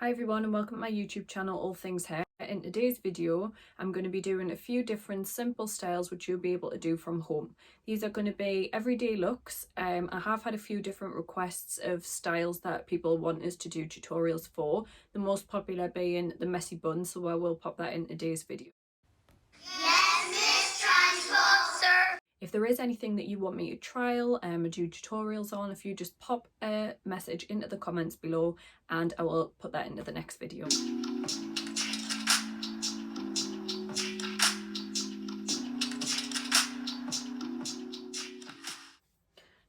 Hi everyone and welcome to my YouTube channel All Things Hair. In today's video I'm going to be doing a few different simple styles which you'll be able to do from home. These are going to be everyday looks. I have had a few different requests of styles that people want us to do tutorials for, the most popular being the messy bun, so I will pop that in today's video. Yes, Miss Trunchbull, sir. If there is anything that you want me to trial or do tutorials on, if you just pop a message into the comments below and I will put that into the next video.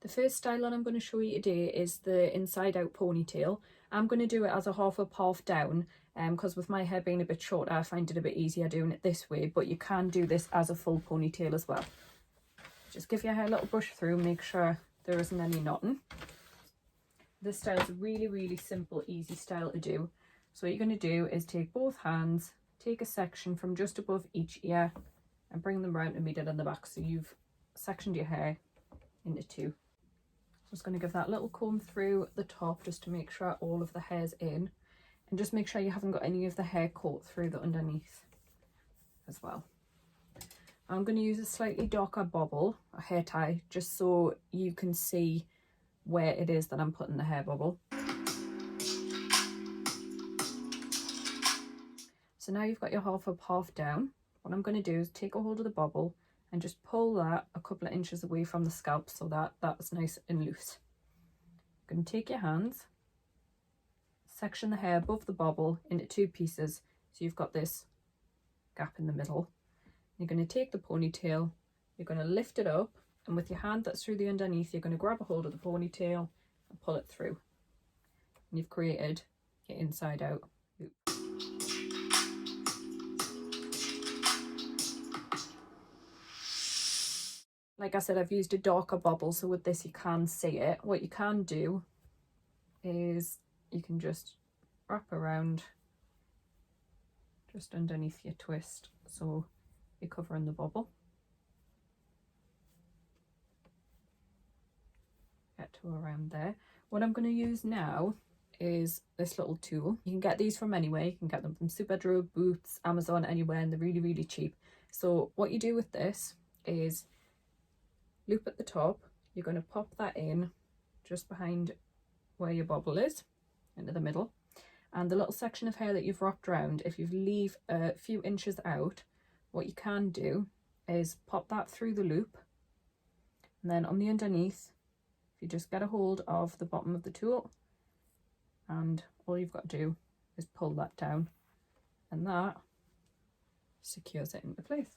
The first style that I'm going to show you today is the inside out ponytail. I'm going to do it as a half up, half down because with my hair being a bit shorter I find it a bit easier doing it this way, but you can do this as a full ponytail as well. Just give your hair a little brush through, make sure there isn't any knotting. This style is a really simple, easy style to do. So what you're going to do is take both hands, take a section from just above each ear and bring them round to meet it in the back. So you've sectioned your hair into two. Just going to give that little comb through the top just to make sure all of the hair's in, and just make sure you haven't got any of the hair caught through the underneath as well. I'm going to use a slightly darker bobble, a hair tie, just so you can see where it is that I'm putting the hair bobble. So now you've got your half up, half down. What I'm going to do is take a hold of the bobble and just pull that a couple of inches away from the scalp so that that's nice and loose. You're going to take your hands, section the hair above the bobble into two pieces so you've got this gap in the middle. You're going to take the ponytail, you're going to lift it up, and with your hand that's through the underneath you're going to grab a hold of the ponytail and pull it through. And you've created your inside out loop. Like I said, I've used a darker bobble, so with this you can see it. What you can do is you can just wrap around just underneath your twist, so you're covering the bobble. Get to around there. What I'm going to use now is this little tool. You can get these from anywhere. You can get them from Superdrug, Boots, Amazon, anywhere, and they're really cheap. So what you do with this is loop at the top. You're going to pop that in just behind where your bobble is, into the middle, and the little section of hair that you've wrapped around, if you leave a few inches out, what you can do is pop that through the loop, and then on the underneath if you just get a hold of the bottom of the tool, and all you've got to do is pull that down, and that secures it into place.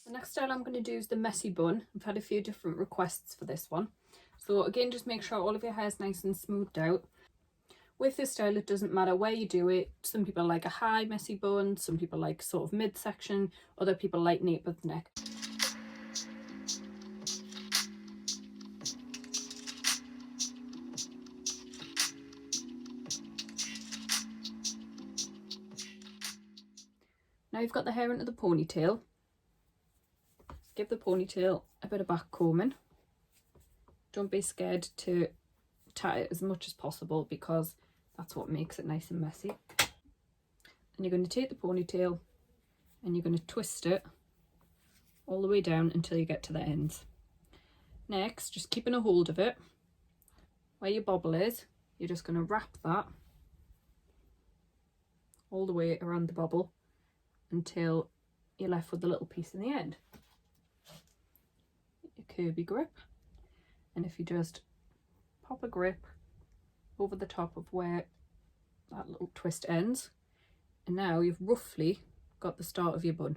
The next style I'm going to do is the messy bun. I've had a few different requests for this one. So again, just make sure all of your hair is nice and smoothed out. With this style, it doesn't matter where you do it. Some people like a high messy bun, some people like sort of midsection, other people like nape of the neck. Now you've got the hair into the ponytail. Give the ponytail a bit of back combing. Don't be scared to tie it as much as possible because that's what makes it nice and messy. And you're going to take the ponytail and you're going to twist it all the way down until you get to the ends. Next, just keeping a hold of it, where your bobble is, you're just going to wrap that all the way around the bobble until you're left with the little piece in the end. Your curvy grip, and if you just pop a grip over the top of where that little twist ends, and now you've roughly got the start of your bun.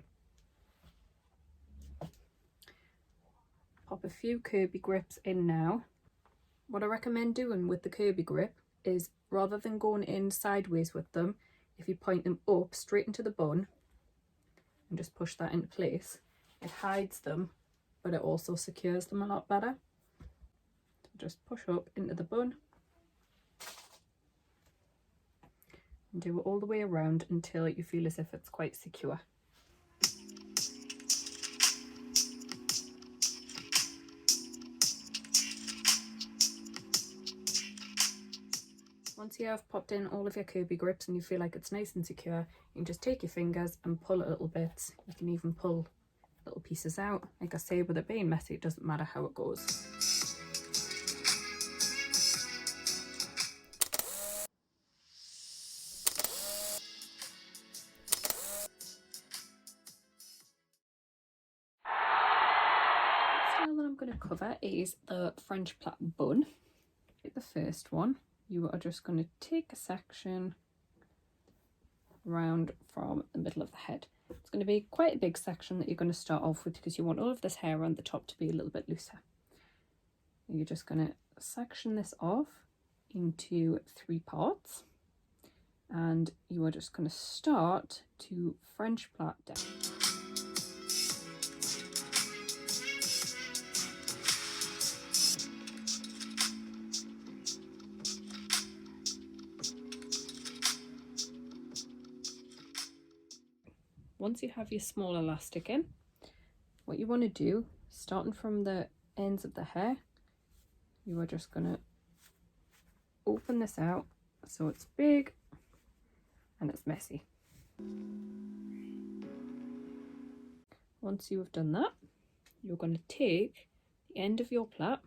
Pop a few curvy grips in now. What I recommend doing with the curvy grip is, rather than going in sideways with them, if you point them up straight into the bun and just push that into place, it hides them but it also secures them a lot better. So just push up into the bun and do it all the way around until you feel as if it's quite secure. once you have popped in all of your Kirby grips and you feel like it's nice and secure, you can just take your fingers and pull a little bit. You can even pull little pieces out. Like I say, with it being messy, it doesn't matter how it goes. The style that I'm going to cover is the French plait bun. The first one, you are just going to take a section round from the middle of the head. It's going to be quite a big section that you're going to start off with because you want all of this hair around the top to be a little bit looser. You're just going to section this off into 3 parts, and you are just going to start to French plait down. Once you have your small elastic in, what you want to do, starting from the ends of the hair, you are just going to open this out so it's big and it's messy. Once you have done that, you're going to take the end of your plait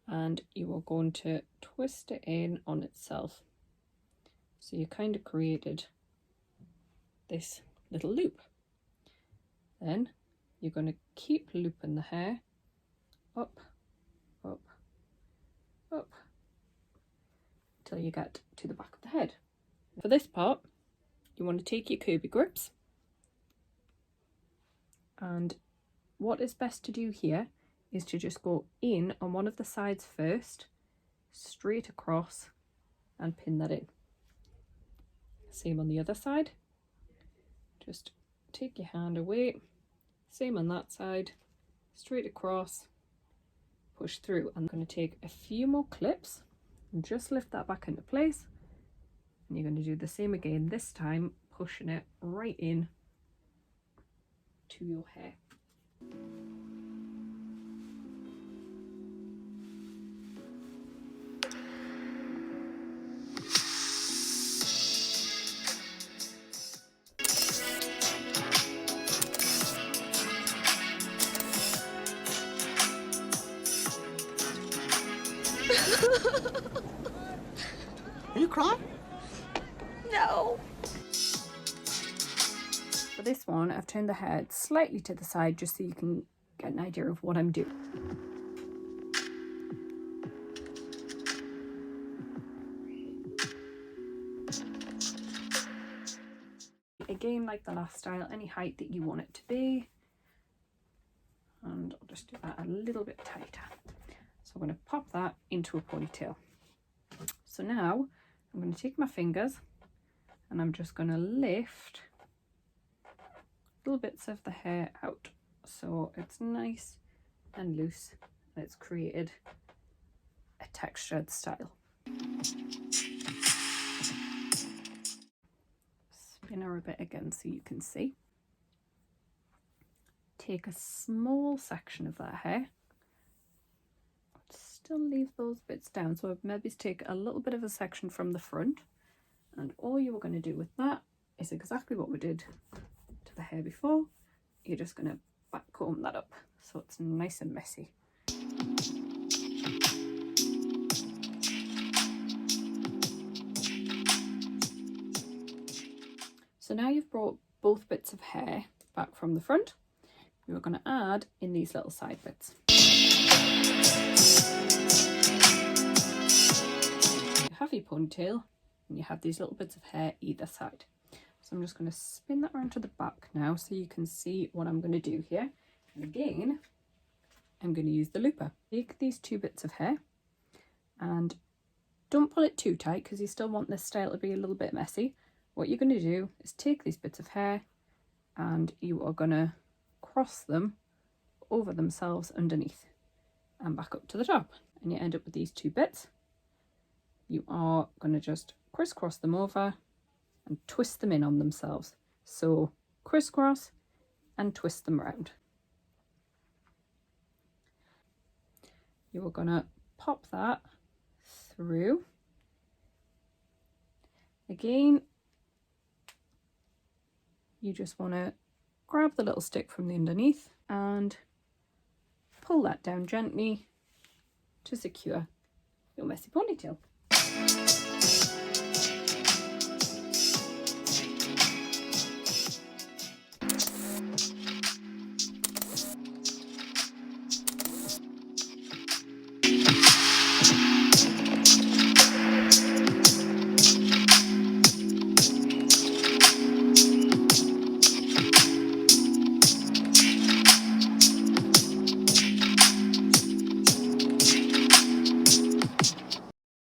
and you are going to twist it in on itself. So you kind of created this little loop. Then you're going to keep looping the hair up, up, up until you get to the back of the head. For this part, you want to take your Kirby grips, and what is best to do here is to just go in on one of the sides first, straight across, and pin that in. Same on the other side. Just take your hand away, same on that side, straight across, push through. I'm going to take a few more clips and just lift that back into place, and you're going to do the same again, this time pushing it right in to your hair. Are you crying? No. For this one, I've turned the head slightly to the side just so you can get an idea of what I'm doing. Again, like the last style, any height that you want it to be. And I'll just do that a little bit tighter. So I'm going to pop that into a ponytail. So now I'm going to take my fingers and I'm just going to lift little bits of the hair out so it's nice and loose and it's created a textured style. Spin her a bit again so you can see. Take a small section of that hair, still leave those bits down, so maybe take a little bit of a section from the front, and all you're going to do with that is exactly what we did to the hair before. You're just going to back comb that up so it's nice and messy. So now you've brought both bits of hair back from the front, you're going to add in these little side bits. You have your ponytail and you have these little bits of hair either side. So I'm just going to spin that around to the back now so you can see what I'm going to do here. And again, I'm going to use the looper. Take these 2 bits of hair and don't pull it too tight because you still want this style to be a little bit messy. What you're going to do is take these bits of hair and you are going to cross them over themselves underneath and back up to the top, and you end up with these 2 bits. You are going to just crisscross them over and twist them in on themselves. So crisscross and twist them around. You are going to pop that through Again, you just want to grab the little stick from the underneath and pull that down gently to secure your messy ponytail.